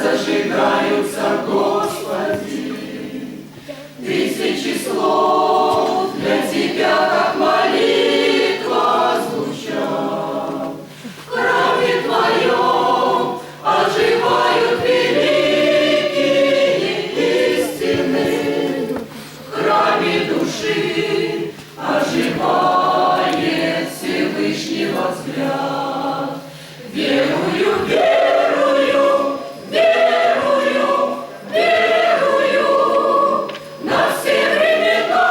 зажигаются, Господи. Тысячи слов для Тебя, как молитва, звучат. В храме Твоем оживают великие истины. В храме души оживает Всевышнего взгляд. Верую, верую, верую, верую на все времена.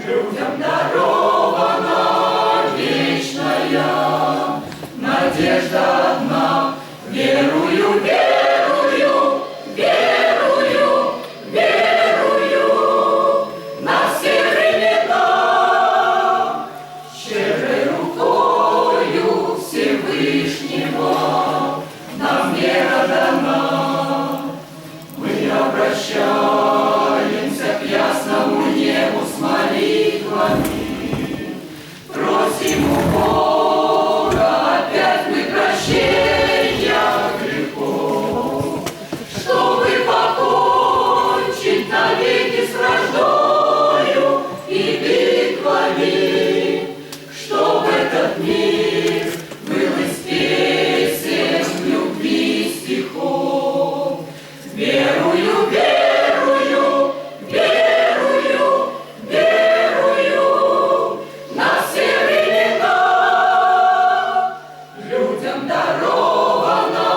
Людям дарована вечная надежда одна. Верую, верую, верую, верую на все времена. Щедрой рукою Всевышнего нам вера дана. Мы обращаемся к ясному небу с молитвами. Просим у Бога опять мы прощения грехов, чтобы покончить навеки с враждою и битвами, чтоб этот мир был из песен, любви, стихов. Верую, верую, верую, верую на все времена. Людям дарована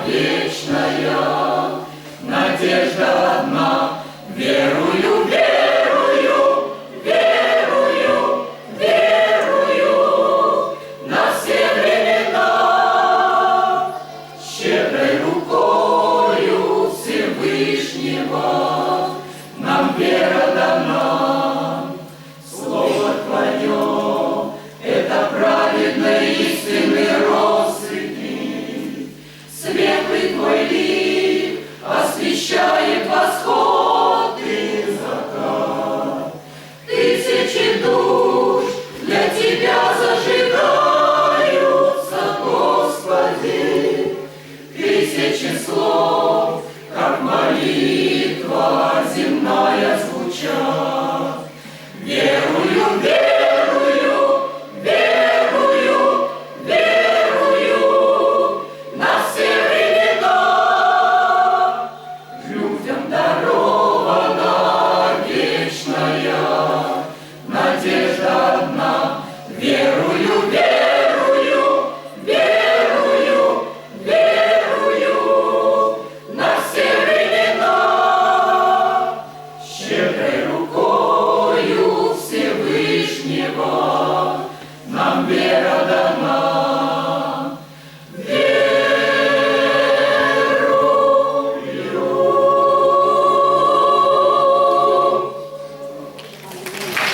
вечная надежда одна. Верую, верую, верую, верую на все времена. Щедрой рукою Всевышнего нам вера дана. Слово Твое — это праведной истины россыпи. Светлый Твой лик освещает восход и закат. Тысячи душ для Тебя